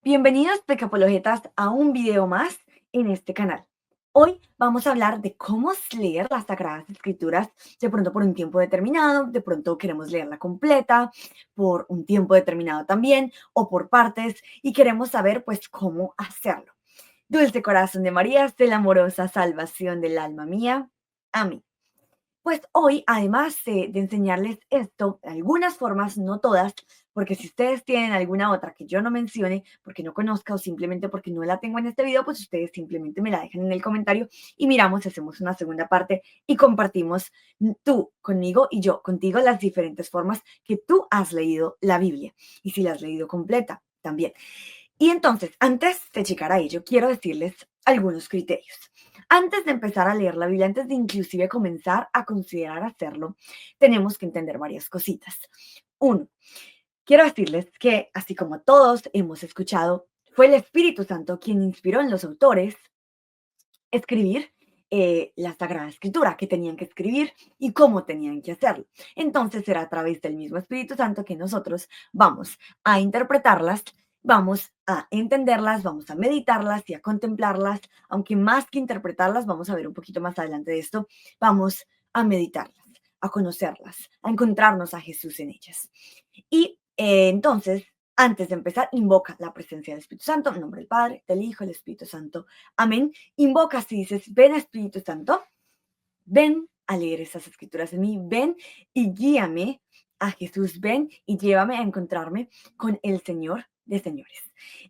Bienvenidos Pecapologetas a un video más en este canal. Hoy vamos a hablar de cómo leer las Sagradas Escrituras, de pronto por un tiempo determinado, de pronto queremos leerla completa, por un tiempo determinado también, o por partes, y queremos saber pues cómo hacerlo. Dulce corazón de María, de la amorosa salvación del alma mía. Amén. Pues hoy, además de enseñarles esto, algunas formas, no todas, porque si ustedes tienen alguna otra que yo no mencione, porque no conozca o simplemente porque no la tengo en este video, pues ustedes simplemente me la dejan en el comentario y miramos, hacemos una segunda parte y compartimos tú conmigo y yo contigo las diferentes formas que tú has leído la Biblia y si la has leído completa también. Y entonces, antes de llegar a ello, quiero decirles algunos criterios. Antes de empezar a leer la Biblia, antes de inclusive comenzar a considerar hacerlo, tenemos que entender varias cositas. Uno, quiero decirles que, así como todos hemos escuchado, fue el Espíritu Santo quien inspiró en los autores escribir la Sagrada Escritura, que tenían que escribir y cómo tenían que hacerlo. Entonces será a través del mismo Espíritu Santo que nosotros vamos a interpretarlas, vamos a entenderlas, vamos a meditarlas y a contemplarlas, aunque más que interpretarlas, vamos a ver un poquito más adelante de esto, vamos a meditarlas, a conocerlas, a encontrarnos a Jesús en ellas. Y entonces, antes de empezar, invoca la presencia del Espíritu Santo, en nombre del Padre, del Hijo, del Espíritu Santo. Amén. Invocas y dices, ven Espíritu Santo, ven a leer esas escrituras en mí, ven y guíame a Jesús, ven y llévame a encontrarme con el Señor de señores.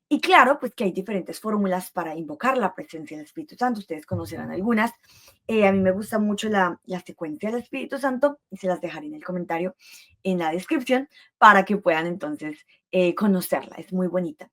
Y claro, pues que hay diferentes fórmulas para invocar la presencia del Espíritu Santo, ustedes conocerán algunas. A mí me gusta mucho la secuencia del Espíritu Santo y se las dejaré en el comentario, en la descripción, para que puedan entonces conocerla, es muy bonita.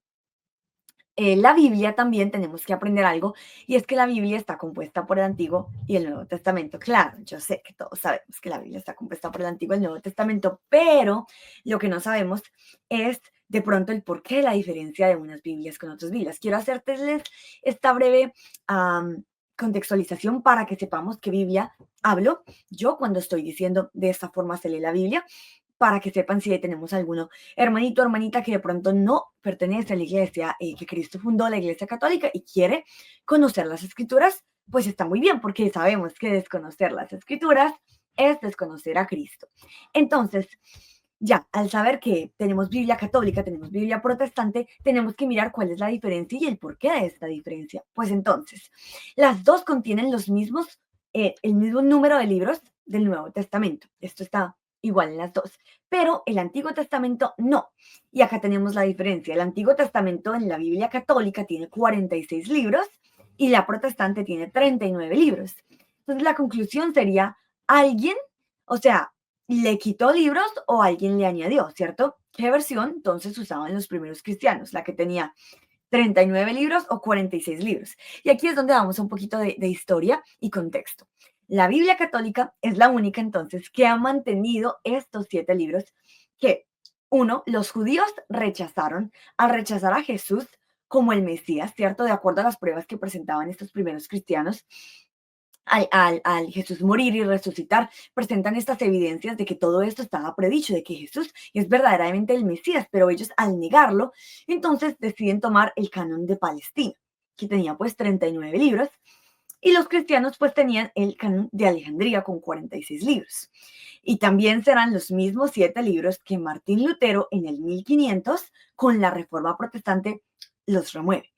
La Biblia también tenemos que aprender algo, y es que la Biblia está compuesta por el Antiguo y el Nuevo Testamento. Claro, yo sé que todos sabemos que la Biblia está compuesta por el Antiguo y el Nuevo Testamento, pero lo que no sabemos es de pronto el porqué de la diferencia de unas Biblias con otras Biblias. Quiero hacerles esta breve contextualización para que sepamos qué Biblia hablo yo cuando estoy diciendo de esta forma se lee la Biblia, para que sepan si tenemos alguno hermanito o hermanita que de pronto no pertenece a la iglesia que Cristo fundó, la iglesia católica, y quiere conocer las escrituras, pues está muy bien, porque sabemos que desconocer las escrituras es desconocer a Cristo. Entonces, ya, al saber que tenemos Biblia católica, tenemos Biblia protestante, tenemos que mirar cuál es la diferencia y el porqué de esta diferencia. Pues entonces, las dos contienen el mismo número de libros del Nuevo Testamento. Esto está igual en las dos, pero el Antiguo Testamento no. Y acá tenemos la diferencia. El Antiguo Testamento en la Biblia católica tiene 46 libros y la protestante tiene 39 libros. Entonces la conclusión sería, alguien, o sea, le quitó libros o alguien le añadió, ¿cierto? ¿Qué versión entonces usaban los primeros cristianos? La que tenía 39 libros o 46 libros. Y aquí es donde damos un poquito de historia y contexto. La Biblia católica es la única entonces que ha mantenido estos 7 libros que, uno, los judíos rechazaron al rechazar a Jesús como el Mesías, ¿cierto? De acuerdo a las pruebas que presentaban estos primeros cristianos, al Jesús morir y resucitar, presentan estas evidencias de que todo esto estaba predicho, de que Jesús es verdaderamente el Mesías, pero ellos al negarlo, entonces deciden tomar el canon de Palestina, que tenía pues 39 libros, y los cristianos pues tenían el canon de Alejandría con 46 libros. Y también serán los mismos 7 libros que Martín Lutero en el 1500 con la Reforma Protestante los remueve.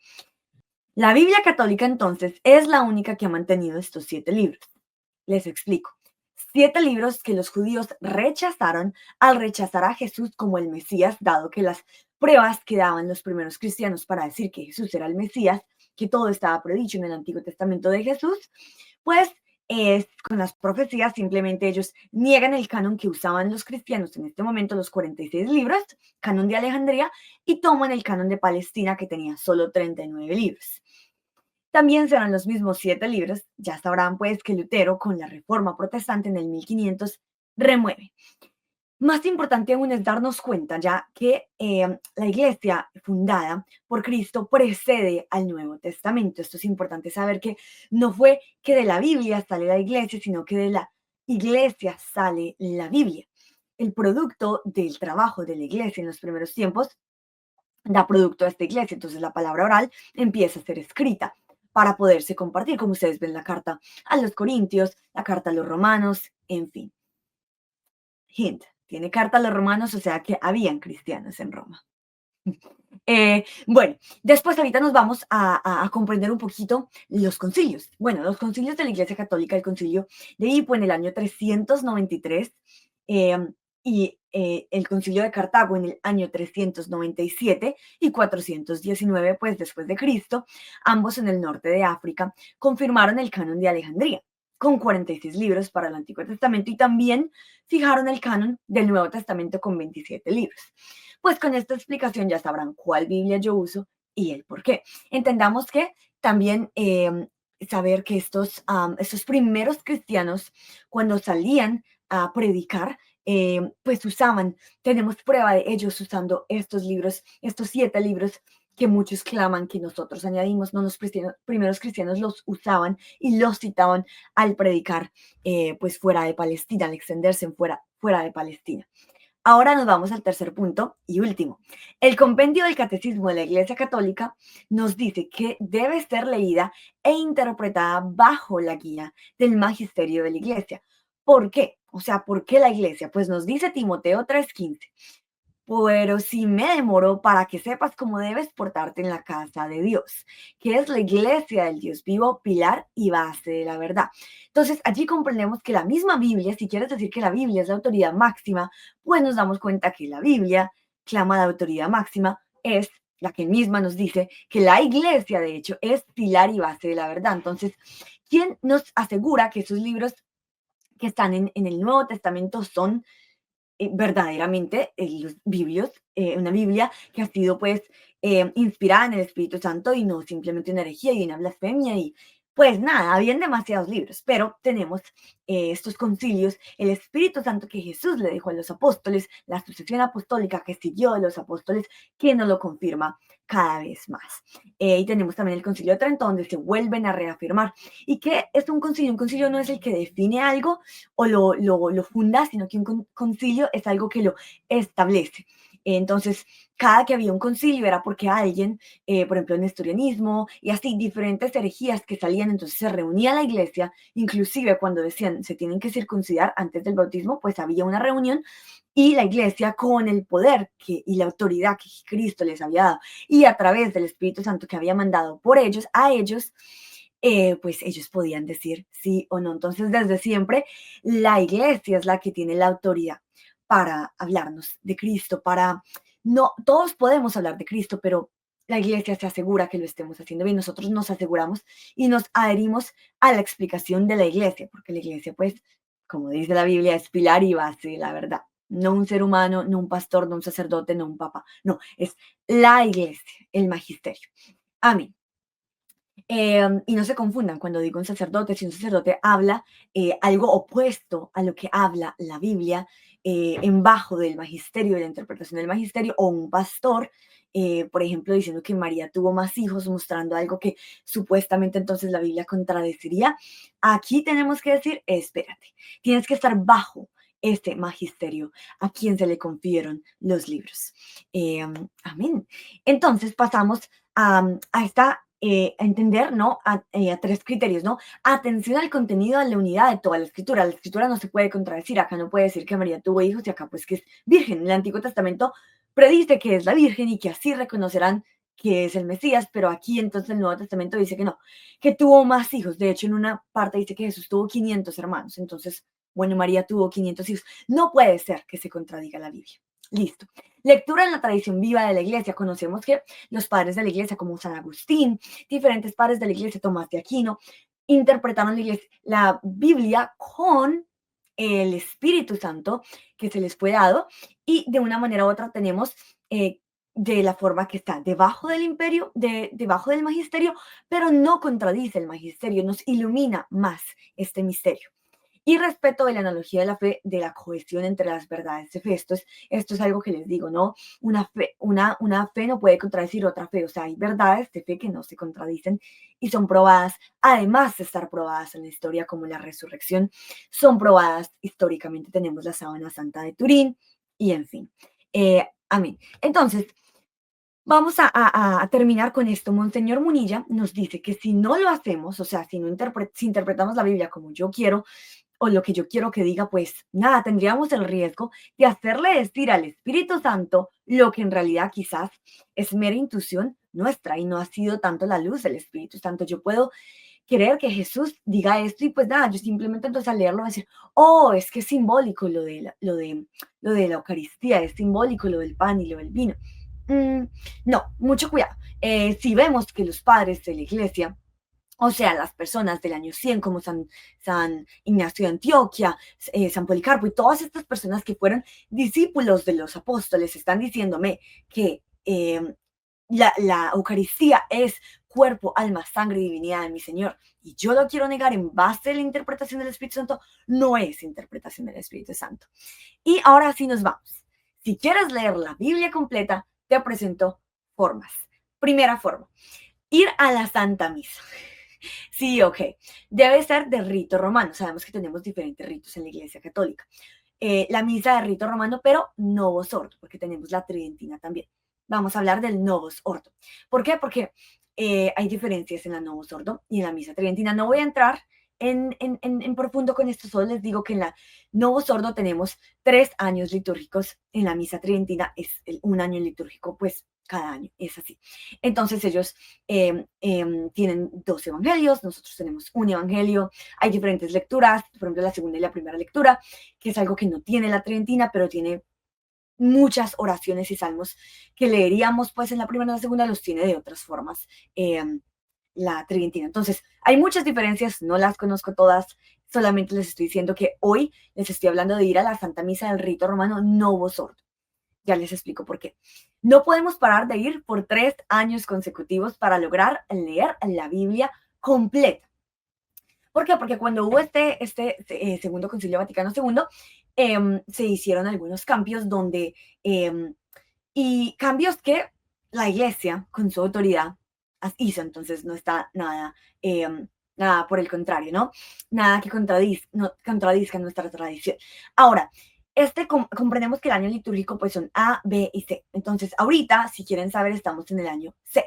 La Biblia católica entonces es la única que ha mantenido estos 7 libros. Les explico. 7 libros que los judíos rechazaron al rechazar a Jesús como el Mesías, dado que las pruebas que daban los primeros cristianos para decir que Jesús era el Mesías, que todo estaba predicho en el Antiguo Testamento de Jesús, pues con las profecías simplemente ellos niegan el canon que usaban los cristianos en este momento, los 46 libros, canon de Alejandría, y toman el canon de Palestina que tenía solo 39 libros. También serán los mismos 7 libros, ya sabrán pues que Lutero con la Reforma Protestante en el 1500 remueve. Más importante aún es darnos cuenta ya que la iglesia fundada por Cristo precede al Nuevo Testamento. Esto es importante saber, que no fue que de la Biblia sale la iglesia, sino que de la iglesia sale la Biblia. El producto del trabajo de la iglesia en los primeros tiempos da producto a esta iglesia. Entonces la palabra oral empieza a ser escrita para poderse compartir, como ustedes ven la carta a los Corintios, la carta a los Romanos, en fin. Hint, tiene carta a los Romanos, o sea que habían cristianos en Roma. Bueno, después ahorita nos vamos a comprender un poquito los concilios. Bueno, los concilios de la Iglesia Católica, el concilio de Hippo en el año 393 y el concilio de Cartago en el año 397 y 419, pues después de Cristo, ambos en el norte de África, confirmaron el canon de Alejandría con 46 libros para el Antiguo Testamento y también fijaron el canon del Nuevo Testamento con 27 libros. Pues con esta explicación ya sabrán cuál Biblia yo uso y el por qué. Entendamos que también saber que estos primeros cristianos, cuando salían a predicar, pues tenemos prueba de ellos usando estos libros, estos 7 libros que muchos claman que nosotros añadimos, no los primeros cristianos los usaban y los citaban al predicar pues fuera de Palestina, al extenderse fuera de Palestina. Ahora nos vamos al tercer punto y último. El compendio del Catecismo de la Iglesia Católica nos dice que debe ser leída e interpretada bajo la guía del magisterio de la Iglesia. ¿Por qué? O sea, ¿por qué la Iglesia? Pues nos dice Timoteo 3:15. Pero si me demoro para que sepas cómo debes portarte en la casa de Dios, que es la iglesia del Dios vivo, pilar y base de la verdad. Entonces, allí comprendemos que la misma Biblia, si quieres decir que la Biblia es la autoridad máxima, pues nos damos cuenta que la Biblia clama de autoridad máxima, es la que misma nos dice que la iglesia, de hecho, es pilar y base de la verdad. Entonces, ¿quién nos asegura que esos libros que están en el Nuevo Testamento son verdaderamente una Biblia que ha sido pues inspirada en el Espíritu Santo y no simplemente una herejía y una blasfemia y pues nada, habían demasiados libros, pero tenemos estos concilios, el Espíritu Santo que Jesús le dijo a los apóstoles, la sucesión apostólica que siguió de los apóstoles, que nos lo confirma cada vez más. Y tenemos también el concilio de Trento, donde se vuelven a reafirmar. ¿Y qué es un concilio? Un concilio no es el que define algo, o lo funda, sino que un concilio es algo que lo establece. Entonces, cada que había un concilio era porque alguien, por ejemplo, el nestorianismo y así, diferentes herejías que salían, entonces se reunía la iglesia, inclusive cuando decían se tienen que circuncidar antes del bautismo, pues había una reunión y la iglesia con el poder y la autoridad que Cristo les había dado y a través del Espíritu Santo que había mandado por ellos, a ellos, pues ellos podían decir sí o no. Entonces, desde siempre, la iglesia es la que tiene la autoridad para hablarnos de Cristo, no, todos podemos hablar de Cristo, pero la iglesia se asegura que lo estemos haciendo bien. Nosotros nos aseguramos y nos adherimos a la explicación de la iglesia, porque la iglesia, pues, como dice la Biblia, es pilar y base de la verdad. No un ser humano, no un pastor, no un sacerdote, no un papa. No, es la iglesia, el magisterio. Amén. Y no se confundan cuando digo un sacerdote, si un sacerdote habla algo opuesto a lo que habla la Biblia en bajo del magisterio, de la interpretación del magisterio, o un pastor, por ejemplo, diciendo que María tuvo más hijos, mostrando algo que supuestamente entonces la Biblia contradeciría, aquí tenemos que decir, espérate, tienes que estar bajo este magisterio a quien se le confieron los libros. Amén. Entonces pasamos a esta a entender, ¿no? A 3 criterios, ¿no? Atención al contenido, a la unidad de toda la escritura. La escritura no se puede contradecir. Acá no puede decir que María tuvo hijos y acá pues que es virgen. El Antiguo Testamento predice que es la virgen y que así reconocerán que es el Mesías, pero aquí entonces el Nuevo Testamento dice que no, que tuvo más hijos. De hecho, en una parte dice que Jesús tuvo 500 hermanos. Entonces, bueno, María tuvo 500 hijos. No puede ser que se contradiga la Biblia. Listo. Lectura en la tradición viva de la iglesia. Conocemos que los padres de la iglesia, como San Agustín, diferentes padres de la iglesia, Tomás de Aquino, interpretaron la Biblia con el Espíritu Santo que se les fue dado y de una manera u otra tenemos de la forma que está debajo del imperio, debajo del magisterio, pero no contradice el magisterio, nos ilumina más este misterio. Y respecto de la analogía de la fe, de la cohesión entre las verdades de fe, esto es algo que les digo, ¿no? Una fe no puede contradecir otra fe, o sea, hay verdades de fe que no se contradicen y son probadas, además de estar probadas en la historia como la resurrección, son probadas históricamente. Tenemos la sábana santa de Turín y en fin. Amén. Entonces, Vamos a terminar con esto. Monseñor Munilla nos dice que si no lo hacemos, o sea, si interpretamos la Biblia como yo quiero o lo que yo quiero que diga, pues nada, tendríamos el riesgo de hacerle decir al Espíritu Santo lo que en realidad quizás es mera intuición nuestra y no ha sido tanto la luz del Espíritu Santo. Yo puedo querer que Jesús diga esto y pues nada, yo simplemente entonces al leerlo voy a decir, oh, es que es simbólico lo de la Eucaristía, es simbólico lo del pan y lo del vino. Mm, no, mucho cuidado. Si vemos que los padres de la iglesia, o sea, las personas del año 100 como San Ignacio de Antioquia, San Policarpo y todas estas personas que fueron discípulos de los apóstoles, están diciéndome que la Eucaristía es cuerpo, alma, sangre y divinidad de mi Señor. Y yo lo quiero negar en base a la interpretación del Espíritu Santo, no es interpretación del Espíritu Santo. Y ahora sí nos vamos. Si quieres leer la Biblia completa, te presento formas. Primera forma, ir a la Santa Misa. Sí, ok. Debe ser de rito romano. Sabemos que tenemos diferentes ritos en la Iglesia Católica. La misa de rito romano, pero novus ordo, porque tenemos la tridentina también. Vamos a hablar del novus ordo. ¿Por qué? Porque hay diferencias en la novus ordo y en la misa tridentina. No voy a entrar en profundo con esto, solo les digo que en la novus ordo tenemos 3 años litúrgicos, en la misa tridentina es un año litúrgico, pues cada año, es así. Entonces ellos tienen 2 evangelios, nosotros tenemos un evangelio, hay diferentes lecturas, por ejemplo la segunda y la primera lectura, que es algo que no tiene la tridentina, pero tiene muchas oraciones y salmos que leeríamos pues en la primera y la segunda, los tiene de otras formas la tridentina. Entonces, hay muchas diferencias, no las conozco todas, solamente les estoy diciendo que hoy les estoy hablando de ir a la Santa Misa del rito romano Novus Ordo. Ya les explico por qué. No podemos parar de ir por 3 años consecutivos para lograr leer la Biblia completa. ¿Por qué? Porque cuando hubo este Segundo Concilio Vaticano II, se hicieron algunos cambios y cambios que la Iglesia, con su autoridad, hizo. Entonces no está nada por el contrario, ¿no? Nada que contradizca nuestra tradición. Ahora, comprendemos que el año litúrgico pues son A, B y C. Entonces, ahorita, si quieren saber, estamos en el año C.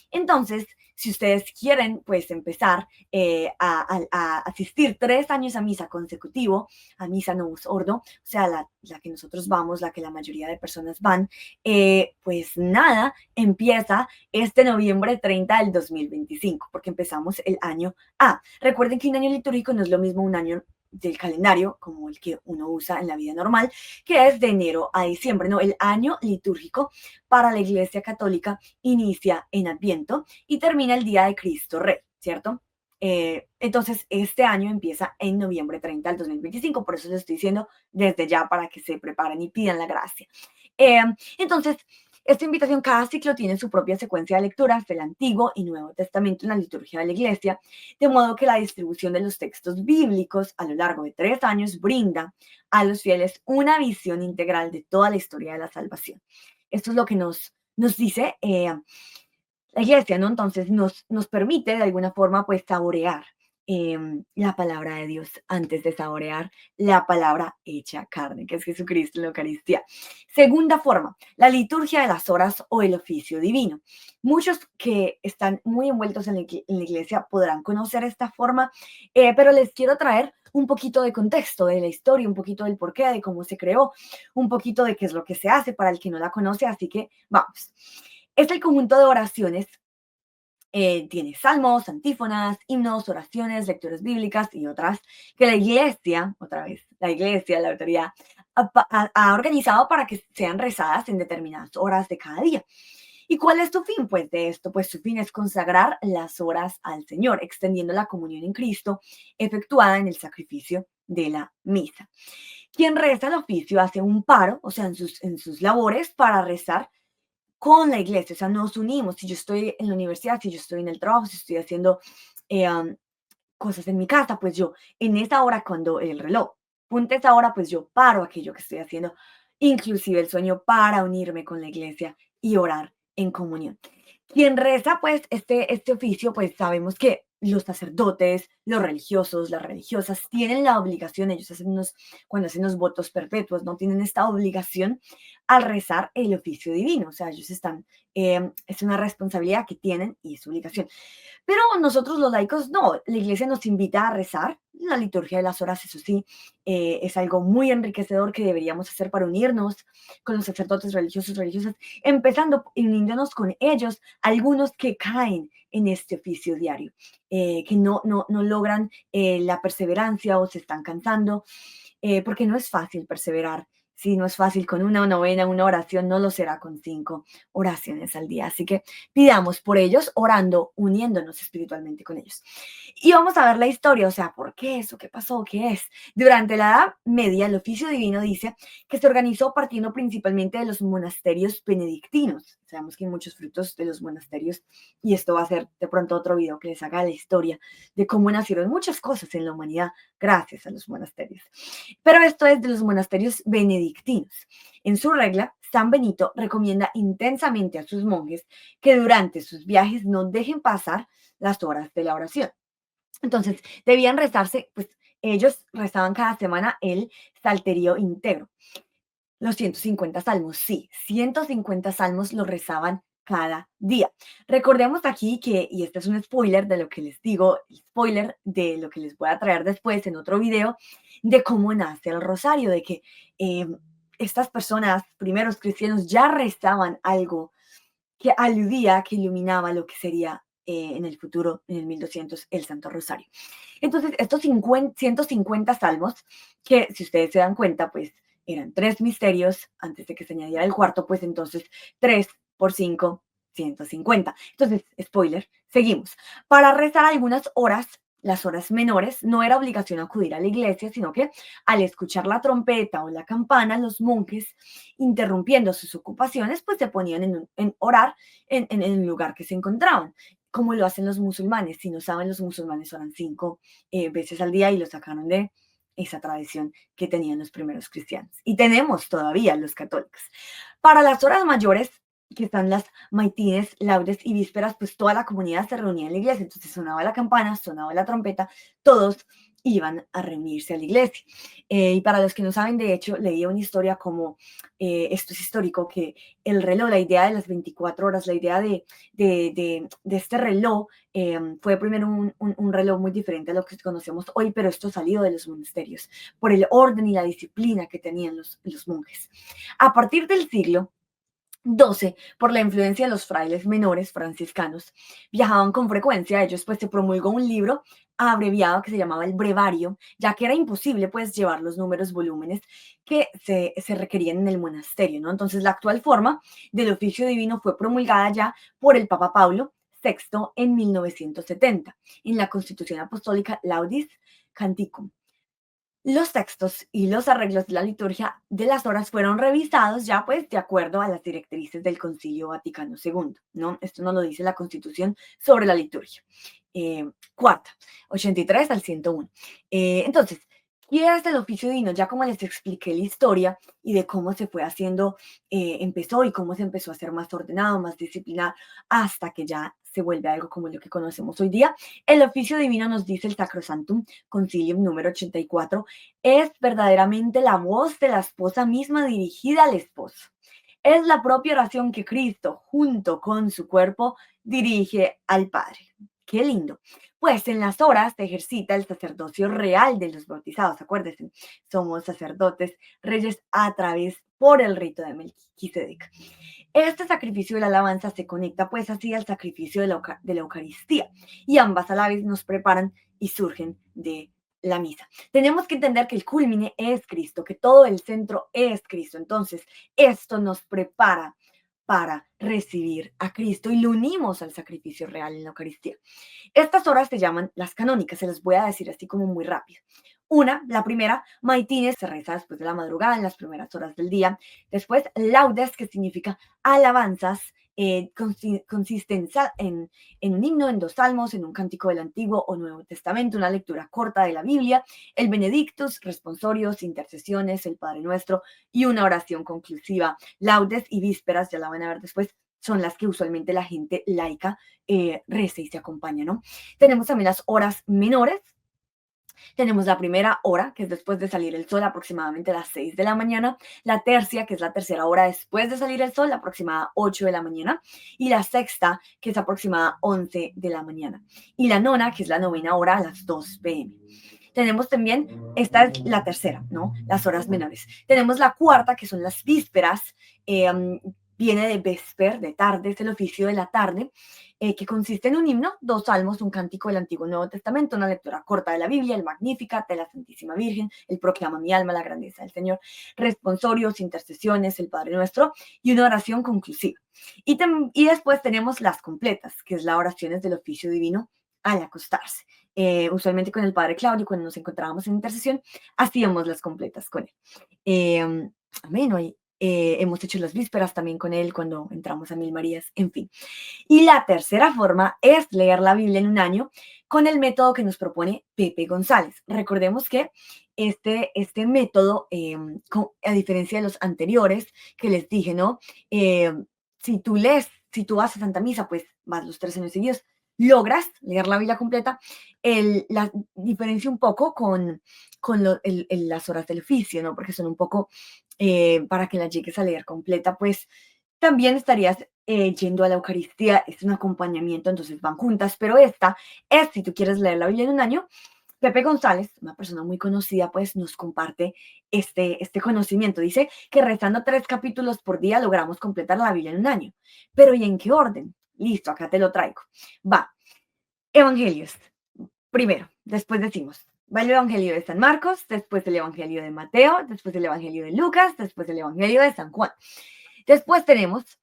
Entonces, si ustedes quieren pues empezar a asistir 3 años a misa consecutivo, a misa novus ordo, o sea, la que nosotros vamos, la que la mayoría de personas van, pues nada, empieza este noviembre 30 del 2025, porque empezamos el año A. Recuerden que un año litúrgico no es lo mismo un año del calendario, como el que uno usa en la vida normal, que es de enero a diciembre, ¿no? El año litúrgico para la Iglesia Católica inicia en Adviento y termina el día de Cristo Rey, ¿cierto? Entonces, este año empieza en noviembre 30 del 2025, por eso les estoy diciendo desde ya para que se preparen y pidan la gracia. Eh, entonces, esta invitación, cada ciclo tiene su propia secuencia de lecturas del Antiguo y Nuevo Testamento en la liturgia de la Iglesia, de modo que la distribución de los textos bíblicos a lo largo de 3 años brinda a los fieles una visión integral de toda la historia de la salvación. Esto es lo que nos dice la iglesia, ¿no? Entonces nos permite de alguna forma pues saborear la palabra de Dios antes de saborear la palabra hecha carne, que es Jesucristo en la Eucaristía. Segunda forma, la liturgia de las horas o el oficio divino. Muchos que están muy envueltos en la iglesia podrán conocer esta forma, pero les quiero traer un poquito de contexto de la historia, un poquito del porqué, de cómo se creó, un poquito de qué es lo que se hace para el que no la conoce, así que vamos. Es el conjunto de oraciones, tiene salmos, antífonas, himnos, oraciones, lecturas bíblicas y otras que la iglesia, otra vez, la iglesia, la autoridad, ha organizado para que sean rezadas en determinadas horas de cada día. ¿Y cuál es su fin, pues, de esto? Pues su fin es consagrar las horas al Señor, extendiendo la comunión en Cristo efectuada en el sacrificio de la misa. Quien reza el oficio hace un paro, o sea, en sus labores para rezar con la iglesia, o sea, nos unimos. Si yo estoy en la universidad, si yo estoy en el trabajo, si estoy haciendo cosas en mi casa, pues yo en esa hora cuando el reloj punta esa hora, pues yo paro aquello que estoy haciendo, inclusive el sueño para unirme con la iglesia y orar en comunión. Quien reza, pues, este oficio, pues sabemos que los sacerdotes, los religiosos, las religiosas tienen la obligación, ellos cuando hacen los votos perpetuos, no tienen esta obligación al rezar el oficio divino, o sea, ellos es una responsabilidad que tienen y es obligación. Pero nosotros los laicos no, la iglesia nos invita a rezar, la liturgia de las horas, eso sí, es algo muy enriquecedor que deberíamos hacer para unirnos con los sacerdotes religiosos, religiosas, empezando uniéndonos con ellos, algunos que caen en este oficio diario, que no logran la perseverancia o se están cansando, porque no es fácil perseverar. Si no es fácil con una novena, una oración, no lo será con 5 oraciones al día. Así que pidamos por ellos, orando, uniéndonos espiritualmente con ellos. Y vamos a ver la historia, o sea, ¿por qué eso? ¿Qué pasó? ¿Qué es? Durante la Edad Media, el oficio divino dice que se organizó partiendo principalmente de los monasterios benedictinos. Sabemos que hay muchos frutos de los monasterios y esto va a ser de pronto otro video que les haga la historia de cómo nacieron muchas cosas en la humanidad gracias a los monasterios. Pero esto es de los monasterios benedictinos. En su regla, San Benito recomienda intensamente a sus monjes que durante sus viajes no dejen pasar las horas de la oración. Entonces, debían rezarse, pues ellos rezaban cada semana el Salterio íntegro. Los 150 salmos, sí, 150 salmos los rezaban cada día. Recordemos aquí que, y este es un spoiler de lo que les digo, spoiler de lo que les voy a traer después en otro video, de cómo nace el rosario, de que estas personas, primeros cristianos, ya rezaban algo que aludía, que iluminaba lo que sería en el futuro, en el 1200, el Santo Rosario. Entonces, estos 150 salmos, que si ustedes se dan cuenta, pues eran 3 misterios, antes de que se añadiera el cuarto, pues entonces 3 por 5, 150. Entonces, spoiler, seguimos. Para rezar algunas horas, las horas menores, no era obligación acudir a la iglesia, sino que al escuchar la trompeta o la campana, los monjes, interrumpiendo sus ocupaciones, pues se ponían en orar en el lugar que se encontraban, como lo hacen los musulmanes. Si no saben, los musulmanes oran 5 veces al día y lo sacaron de esa tradición que tenían los primeros cristianos. Y tenemos todavía los católicos. Para las horas mayores, que están las maitines, laudes y vísperas, pues toda la comunidad se reunía en la iglesia. Entonces sonaba la campana, sonaba la trompeta, todos iban a reunirse a la iglesia. Y para los que no saben, de hecho, leía una historia como, esto es histórico, que el reloj, la idea de las 24 horas, la idea de este reloj, fue primero un reloj muy diferente a lo que conocemos hoy, pero esto salió de los monasterios, por el orden y la disciplina que tenían los monjes. A partir del siglo 12, por la influencia de los frailes menores franciscanos, viajaban con frecuencia. Ellos pues se promulgó un libro abreviado que se llamaba el brevario, ya que era imposible pues llevar los números volúmenes que se requerían en el monasterio, ¿no? Entonces la actual forma del oficio divino fue promulgada ya por el Papa Pablo VI en 1970, en la Constitución Apostólica Laudis Canticum. Los textos y los arreglos de la liturgia de las horas fueron revisados ya pues de acuerdo a las directrices del Concilio Vaticano II, ¿no? Esto no lo dice la Constitución sobre la liturgia. Cuarta, 83 al 101. Entonces, ¿qué es el oficio divino? Ya como les expliqué la historia y de cómo se fue haciendo, empezó y cómo se empezó a ser más ordenado, más disciplinado, hasta que ya se vuelve algo como lo que conocemos hoy día. El oficio divino, nos dice el Sacrosanctum Concilium número 84, es verdaderamente la voz de la esposa misma dirigida al esposo. Es la propia oración que Cristo, junto con su cuerpo, dirige al Padre. ¡Qué lindo! Pues en las horas se ejercita el sacerdocio real de los bautizados. Acuérdense, somos sacerdotes, reyes a través por el rito de Melquisedec. Este sacrificio de la alabanza se conecta pues así al sacrificio de la Eucaristía, y ambas a la vez nos preparan y surgen de la misa. Tenemos que entender que el culmine es Cristo, que todo el centro es Cristo. Entonces, esto nos prepara para recibir a Cristo y lo unimos al sacrificio real en la Eucaristía. Estas horas se llaman las canónicas, se las voy a decir así como muy rápido. La primera, maitines, se reza después de la madrugada, en las primeras horas del día. Después, laudes, que significa alabanzas, consiste en un himno, en 2 salmos, en un cántico del Antiguo o Nuevo Testamento, una lectura corta de la Biblia, el Benedictus, responsorios, intercesiones, el Padre Nuestro y una oración conclusiva. Laudes y vísperas, ya la van a ver después, son las que usualmente la gente laica reza y se acompaña, ¿no? Tenemos también las horas menores. Tenemos la primera hora, que es después de salir el sol, aproximadamente a las 6 de la mañana. La tercia, que es la tercera hora después de salir el sol, aproximada 8 de la mañana. Y la sexta, que es aproximada 11 de la mañana. Y la nona, que es la novena hora, a las 2 p.m. Tenemos también, esta es la tercera, ¿no? Las horas menores. Tenemos la cuarta, que son las vísperas. Viene de vesper, de tarde, es el oficio de la tarde, que consiste en un himno, 2 salmos, un cántico del Antiguo y Nuevo Testamento, una lectura corta de la Biblia, el Magníficat de la Santísima Virgen, el Proclama mi alma la grandeza del Señor, responsorios, intercesiones, el Padre Nuestro y una oración conclusiva. Y después tenemos las completas, que es la oraciones del oficio divino al acostarse. Usualmente con el Padre Claudio, cuando nos encontrábamos en intercesión, hacíamos las completas con él. Amén. Hoy hemos hecho las vísperas también con él cuando entramos a Mil Marías, en fin. Y la tercera forma es leer la Biblia en un año con el método que nos propone Pepe González. Recordemos que este método, a diferencia de los anteriores que les dije, ¿no? Si tú vas a Santa Misa, pues vas los 3 años seguidos, logras leer la Biblia completa. La diferencia un poco con las horas del oficio, ¿no? Porque son un poco, para que la llegues a leer completa, pues también estarías yendo a la Eucaristía, es un acompañamiento, entonces van juntas, pero esta es, si tú quieres leer la Biblia en un año, Pepe González, una persona muy conocida, pues nos comparte este conocimiento. Dice que rezando 3 capítulos por día logramos completar la Biblia en un año. Pero ¿y en qué orden? Listo, acá te lo traigo. Va, Evangelios. Primero, después decimos, va el Evangelio de San Marcos, después el Evangelio de Mateo, después el Evangelio de Lucas, después el Evangelio de San Juan. Después tenemos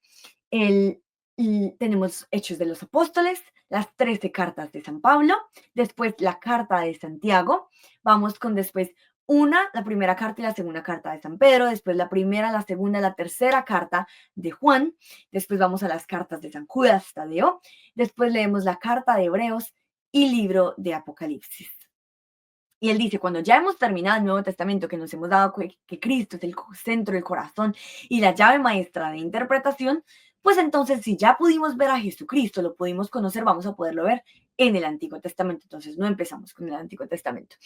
Hechos de los Apóstoles, las 13 cartas de San Pablo, después la carta de Santiago, vamos con después la primera carta y la segunda carta de San Pedro, después la primera, la segunda, la tercera carta de Juan, después vamos a las cartas de San Judas Tadeo, después leemos la carta de Hebreos y libro de Apocalipsis. Y él dice, cuando ya hemos terminado el Nuevo Testamento, que nos hemos dado que Cristo es el centro, el corazón y la llave maestra de interpretación, pues entonces si ya pudimos ver a Jesucristo, lo pudimos conocer, vamos a poderlo ver en el Antiguo Testamento. Entonces no empezamos con el Antiguo Testamento.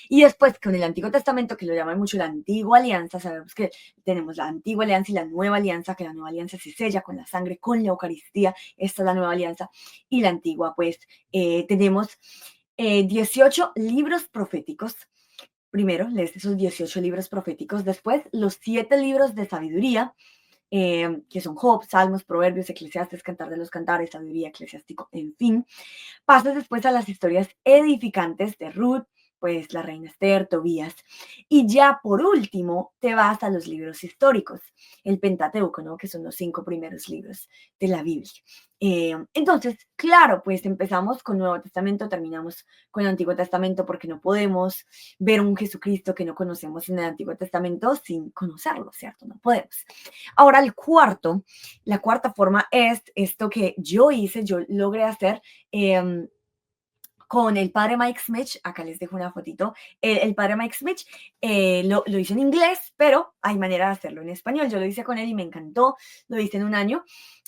Y después con el Antiguo Testamento, que lo llaman mucho la Antigua Alianza, sabemos que tenemos la Antigua Alianza y la Nueva Alianza, que la Nueva Alianza se sella con la sangre, con la Eucaristía, esta es la Nueva Alianza, y la Antigua, pues tenemos 18 libros proféticos. Primero, lees esos 18 libros proféticos. Después, los 7 libros de sabiduría, que son Job, Salmos, Proverbios, Eclesiastes, Cantar de los Cantares, Sabiduría, Eclesiástico, en fin. Pasas después a las historias edificantes de Ruth, pues la reina Esther, Tobías. Y ya por último, te vas a los libros históricos, el Pentateuco, ¿no? Que son los 5 primeros libros de la Biblia. Entonces, claro, pues empezamos con Nuevo Testamento, terminamos con el Antiguo Testamento, porque no podemos ver un Jesucristo que no conocemos en el Antiguo Testamento sin conocerlo, ¿cierto? No podemos. Ahora, la cuarta forma es esto que yo hice, yo logré hacer con el padre Mike Smith. Acá les dejo una fotito. El padre Mike Smith lo hizo en inglés, pero hay manera de hacerlo en español. Yo lo hice con él y me encantó. Lo hice en un año.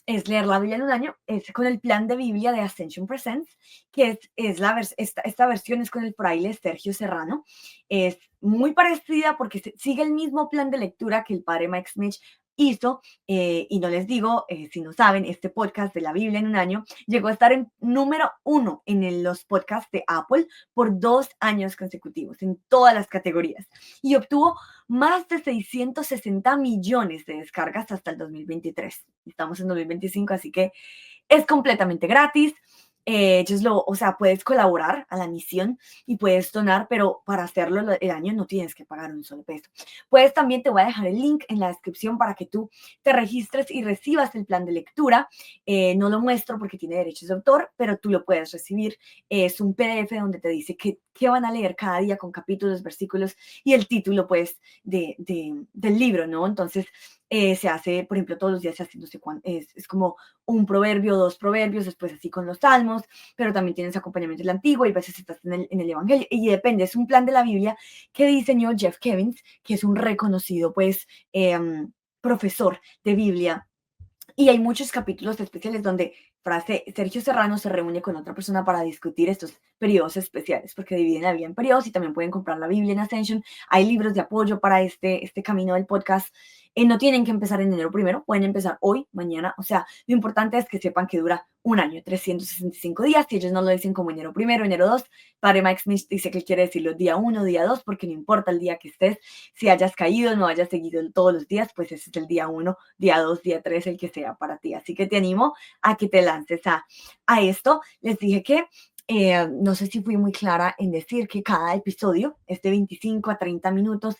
Es leer la Biblia en un año. Es con el plan de Biblia de Ascension Presents, que esta versión es con el fraile Sergio Serrano. Es muy parecida porque sigue el mismo plan de lectura que el padre Mike Smith hizo, y no les digo, si no saben, este podcast de la Biblia en un año llegó a estar en número 1 en los podcasts de Apple por 2 años consecutivos, en todas las categorías, y obtuvo más de 660 millones de descargas hasta el 2023. Estamos en 2025, así que es completamente gratis. Puedes colaborar a la misión y puedes donar, pero para hacerlo el año no tienes que pagar un solo peso. Pues también te voy a dejar el link en la descripción para que tú te registres y recibas el plan de lectura. No lo muestro porque tiene derechos de autor, pero tú lo puedes recibir. Es un PDF donde te dice qué van a leer cada día con capítulos, versículos y el título, pues, del libro, ¿no? Entonces, se hace, por ejemplo, todos los días se hace, no sé cuánto, es como un proverbio, 2 proverbios, después así con los salmos, pero también tienes acompañamiento del antiguo y a veces estás en el Evangelio, y depende, es un plan de la Biblia que diseñó Jeff Kevins, que es un reconocido, pues, profesor de Biblia Y hay muchos capítulos especiales donde frase, Sergio Serrano se reúne con otra persona para discutir estos periodos especiales, porque dividen la Biblia en periodos y también pueden comprar la Biblia en Ascension. Hay libros de apoyo para este camino del podcast. No tienen que empezar en enero primero, pueden empezar hoy, mañana. O sea, lo importante es que sepan que dura un año, 365 días. Si ellos no lo dicen como enero primero, enero 2, padre Mike Smith dice que quiere decirlo día 1, día 2, porque no importa el día que estés, si hayas caído, no hayas seguido todos los días, pues ese es el día 1, día 2, día 3, el que sea para ti. Así que te animo a que te lances a esto. Les dije que no sé si fui muy clara en decir que cada episodio es de 25 a 30 minutos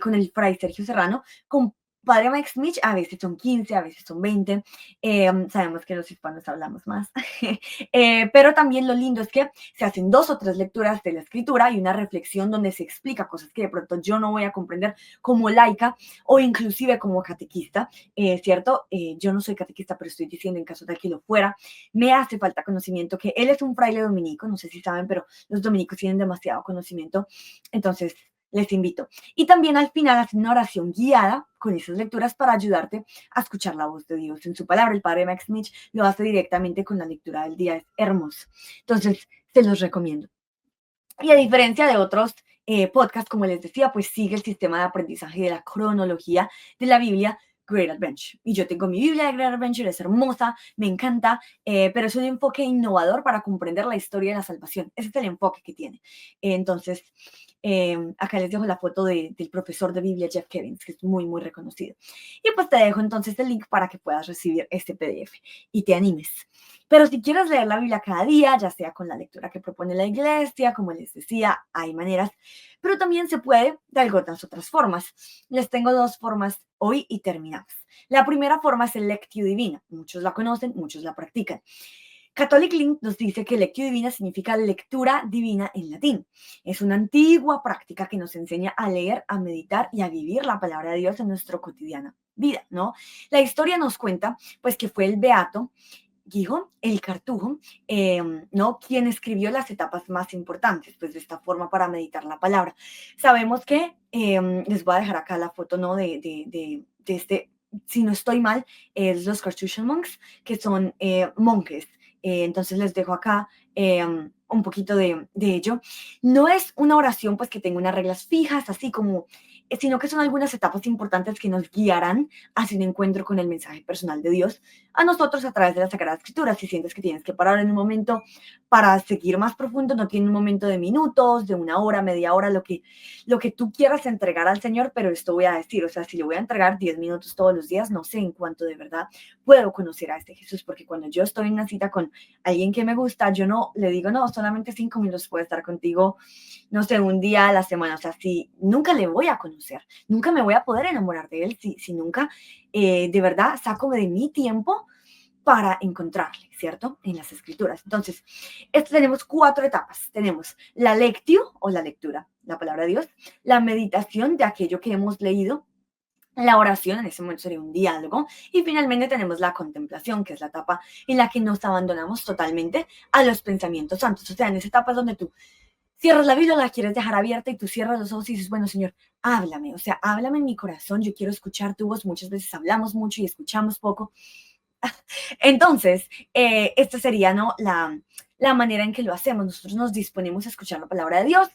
con el Fray Sergio Serrano, con Padre Mike Smith, a veces son 15, a veces son 20. Sabemos que los hispanos hablamos más. Pero también lo lindo es que se hacen 2 o 3 lecturas de la escritura y una reflexión donde se explica cosas que de pronto yo no voy a comprender como laica o inclusive como catequista, ¿cierto? Yo no soy catequista, pero estoy diciendo en caso de que lo fuera, me hace falta conocimiento, que él es un fraile dominico, no sé si saben, pero los dominicos tienen demasiado conocimiento, entonces les invito. Y también al final hacen una oración guiada con esas lecturas para ayudarte a escuchar la voz de Dios en su palabra. El padre Max Mitch lo hace directamente con la lectura del día, es hermoso. Entonces, se los recomiendo. Y a diferencia de otros podcasts, como les decía, pues sigue el sistema de aprendizaje de la cronología de la Biblia, Great Adventure. Y yo tengo mi Biblia de Great Adventure, es hermosa, me encanta, pero es un enfoque innovador para comprender la historia de la salvación. Ese es el enfoque que tiene. Entonces, acá les dejo la foto del profesor de Biblia, Jeff Kevins, que es muy, muy reconocido. Y pues te dejo entonces el link para que puedas recibir este PDF y te animes. Pero si quieres leer la Biblia cada día, ya sea con la lectura que propone la iglesia, como les decía, hay maneras, pero también se puede de algunas otras formas. Les tengo 2 formas hoy y terminamos. La primera forma es el Lectio Divina. Muchos la conocen, muchos la practican. Catholic Link nos dice que Lectio Divina significa lectura divina en latín. Es una antigua práctica que nos enseña a leer, a meditar y a vivir la palabra de Dios en nuestra cotidiana vida, ¿no? La historia nos cuenta, pues, que fue el beato Guijo, el Cartujo, ¿no? Quien escribió las etapas más importantes, pues de esta forma para meditar la palabra. Sabemos que, les voy a dejar acá la foto, ¿no? De este, si no estoy mal, es los Carthusian Monks, que son monjes. Entonces les dejo acá un poquito de ello. No es una oración pues que tenga unas reglas fijas, así como sino que son algunas etapas importantes que nos guiarán hacia un encuentro con el mensaje personal de Dios a nosotros a través de la Sagrada Escritura. Si sientes que tienes que parar en un momento para seguir más profundo, no tiene un momento de minutos, de una hora, media hora, lo que tú quieras entregar al Señor, pero esto voy a decir, o sea, si le voy a entregar 10 minutos todos los días, no sé en cuánto de verdad puedo conocer a este Jesús, porque cuando yo estoy en una cita con alguien que me gusta, yo no le digo, no, solamente 5 minutos puedo estar contigo, no sé, un día a la semana, o sea, si nunca le voy a conocer, nunca me voy a poder enamorar de él, si nunca de verdad saco de mi tiempo para encontrarle, ¿cierto? En las escrituras. Entonces, tenemos 4 etapas. Tenemos la lectio o la lectura, la palabra de Dios, la meditación de aquello que hemos leído, la oración, en ese momento sería un diálogo, y finalmente tenemos la contemplación, que es la etapa en la que nos abandonamos totalmente a los pensamientos santos. O sea, en esa etapa es donde tú cierras la Biblia, la quieres dejar abierta y tú cierras los ojos y dices, bueno, Señor, háblame, o sea, háblame en mi corazón, yo quiero escuchar tu voz. Muchas veces hablamos mucho y escuchamos poco. Entonces, esta sería, ¿no? La manera en que lo hacemos. Nosotros nos disponemos a escuchar la palabra de Dios,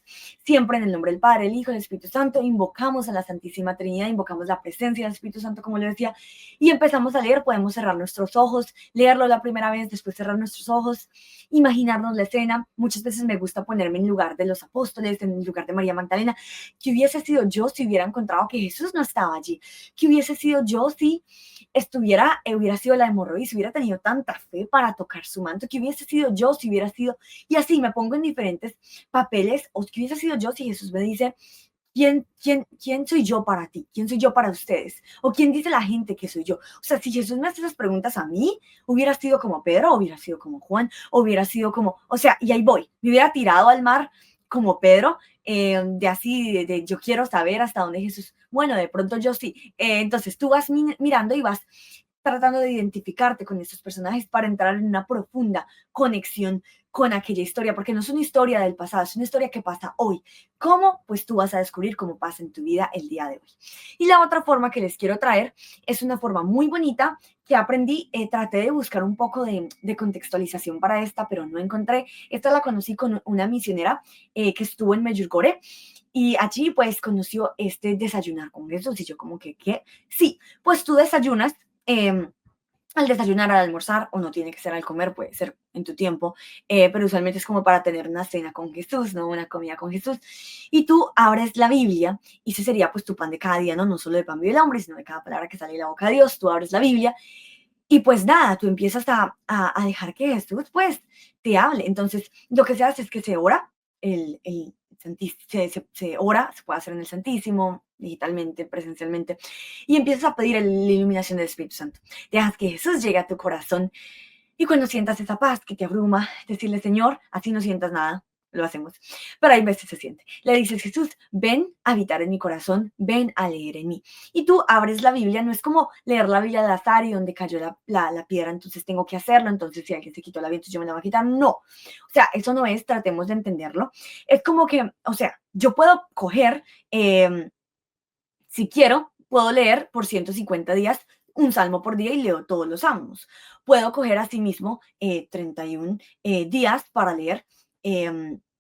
siempre en el nombre del Padre, el Hijo, el Espíritu Santo, invocamos a la Santísima Trinidad, invocamos la presencia del Espíritu Santo, como lo decía, y empezamos a leer. Podemos cerrar nuestros ojos, leerlo la primera vez, después cerrar nuestros ojos, imaginarnos la escena. Muchas veces me gusta ponerme en lugar de los apóstoles, en lugar de María Magdalena. ¿Qué hubiese sido yo si hubiera encontrado que Jesús no estaba allí? ¿Qué hubiese sido yo si hubiera sido la hemorroides, hubiera tenido tanta fe para tocar su manto? ¿Qué hubiese sido yo si hubiera sido? Y así me pongo en diferentes papeles. ¿O qué hubiese sido yo si Jesús me dice, ¿quién soy yo para ti? ¿Quién soy yo para ustedes? ¿O quién dice la gente que soy yo? O sea, si Jesús me hace esas preguntas a mí, hubiera sido como Pedro, hubiera sido como Juan, hubiera sido como, o sea, y ahí voy, me hubiera tirado al mar como Pedro, de así, de yo quiero saber hasta dónde Jesús, bueno, de pronto yo sí. Entonces tú vas mirando y vas tratando de identificarte con estos personajes para entrar en una profunda conexión con aquella historia, porque no es una historia del pasado, es una historia que pasa hoy. ¿Cómo? Pues tú vas a descubrir cómo pasa en tu vida el día de hoy. Y la otra forma que les quiero traer es una forma muy bonita que aprendí, traté de buscar un poco de contextualización para esta, pero no encontré. Esta la conocí con una misionera que estuvo en Medjugorje y allí pues conoció este desayunar con Jesús y yo como que, ¿qué? Sí, pues tú desayunas. Al desayunar, al almorzar, o no tiene que ser al comer, puede ser en tu tiempo, pero usualmente es como para tener una cena con Jesús, ¿no? Una comida con Jesús. Y tú abres la Biblia, y ese sería pues tu pan de cada día, ¿no? No solo de pan vive el hombre, sino de cada palabra que sale de la boca de Dios. Tú abres la Biblia y pues nada, tú empiezas a dejar que Jesús pues te hable. Entonces, lo que se hace es que se ora, el se ora, se puede hacer en el Santísimo, digitalmente, presencialmente, y empiezas a pedir la iluminación del Espíritu Santo. Dejas que Jesús llegue a tu corazón y cuando sientas esa paz que te abruma, decirle, Señor, así no sientas nada, lo hacemos. Pero hay veces se siente. Le dices, Jesús, ven a habitar en mi corazón, ven a leer en mí. Y tú abres la Biblia, no es como leer la Biblia al azar y donde cayó la piedra, entonces tengo que hacerlo, entonces si alguien se quitó la Biblia, entonces yo me la voy a quitar. No. O sea, eso no es, tratemos de entenderlo. Es como que, o sea, yo puedo coger, si quiero, puedo leer por 150 días un salmo por día y leo todos los salmos. Puedo coger asimismo 31 días para leer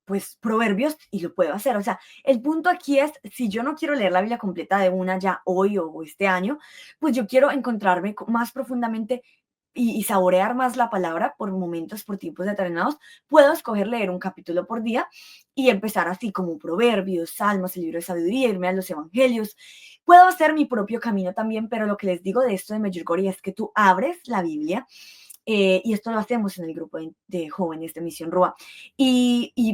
pues proverbios y lo puedo hacer. O sea, el punto aquí es, si yo no quiero leer la Biblia completa de una ya hoy o este año, pues yo quiero encontrarme más profundamente y saborear más la palabra por momentos, por tiempos determinados, puedo escoger leer un capítulo por día y empezar así como proverbios, salmos, el libro de sabiduría, irme a los evangelios. Puedo hacer mi propio camino también, pero lo que les digo de esto de Medjugorje es que tú abres la Biblia y esto lo hacemos en el grupo de jóvenes de Misión Rúa.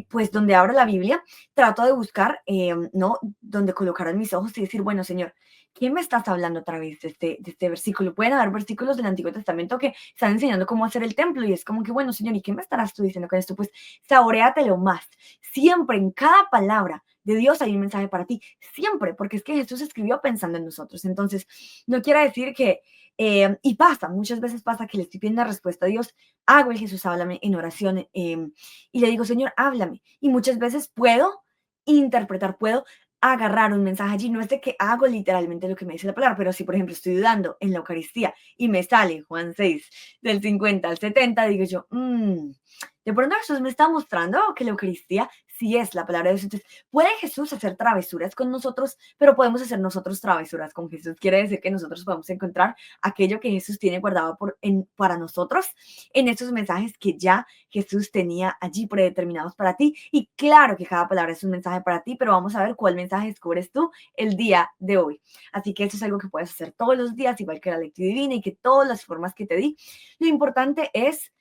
Pues donde abro la Biblia, trato de buscar, ¿no? Donde colocar en mis ojos y decir, bueno, Señor, ¿qué me estás hablando a través de este versículo? Pueden haber versículos del Antiguo Testamento que están enseñando cómo hacer el templo y es como que, bueno, Señor, ¿y qué me estarás tú diciendo con esto? Pues saboreatelo más. Siempre en cada palabra de Dios hay un mensaje para ti, siempre, porque es que Jesús escribió pensando en nosotros. Entonces, no quiere decir que y pasa, muchas veces pasa que le estoy pidiendo una respuesta a Dios, hago el Jesús, háblame en oración y le digo, Señor, háblame. Y muchas veces puedo interpretar, puedo agarrar un mensaje allí. No es de que hago literalmente lo que me dice la palabra, pero si, por ejemplo, estoy dudando en la Eucaristía y me sale Juan 6 del 50 al 70, digo yo, de pronto Jesús me está mostrando que la Eucaristía sí es la palabra de Dios. Entonces, puede Jesús hacer travesuras con nosotros, pero podemos hacer nosotros travesuras con Jesús. Quiere decir que nosotros podemos encontrar aquello que Jesús tiene guardado para nosotros en esos mensajes que ya Jesús tenía allí predeterminados para ti. Y claro que cada palabra es un mensaje para ti, pero vamos a ver cuál mensaje descubres tú el día de hoy. Así que eso es algo que puedes hacer todos los días, igual que la lectura divina y que todas las formas que te di. Lo importante es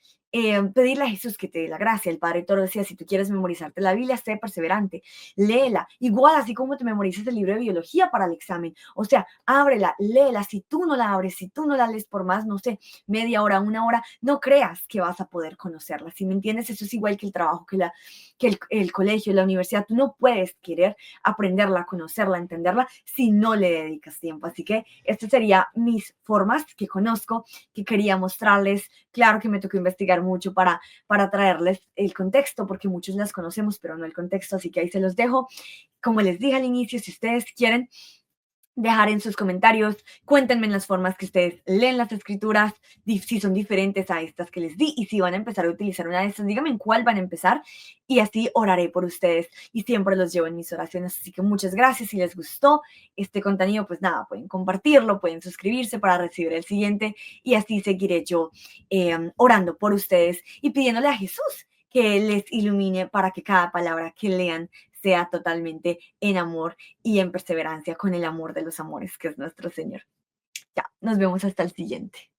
pedirle a Jesús que te dé la gracia. El Padre Toro decía, si tú quieres memorizarte la Biblia, sé perseverante, léela. Igual, así como te memorizas el libro de biología para el examen. O sea, ábrela, léela. Si tú no la abres, si tú no la lees por más, no sé, media hora, una hora, no creas que vas a poder conocerla. ¿Sí me entiendes? Eso es igual que el trabajo, que el colegio, la universidad. Tú no puedes querer aprenderla, conocerla, entenderla, si no le dedicas tiempo. Así que estas serían mis formas que conozco, que quería mostrarles. Claro que me tocó investigar mucho para traerles el contexto, porque muchos las conocemos, pero no el contexto, así que ahí se los dejo. Como les dije al inicio, si ustedes quieren dejar en sus comentarios, cuéntenme en las formas que ustedes leen las escrituras, si son diferentes a estas que les di y si van a empezar a utilizar una de estas, díganme en cuál van a empezar y así oraré por ustedes y siempre los llevo en mis oraciones. Así que muchas gracias. Si les gustó este contenido, pues nada, pueden compartirlo, pueden suscribirse para recibir el siguiente y así seguiré yo orando por ustedes y pidiéndole a Jesús que les ilumine para que cada palabra que lean sea totalmente en amor y en perseverancia con el amor de los amores, que es nuestro Señor. Ya, nos vemos hasta el siguiente.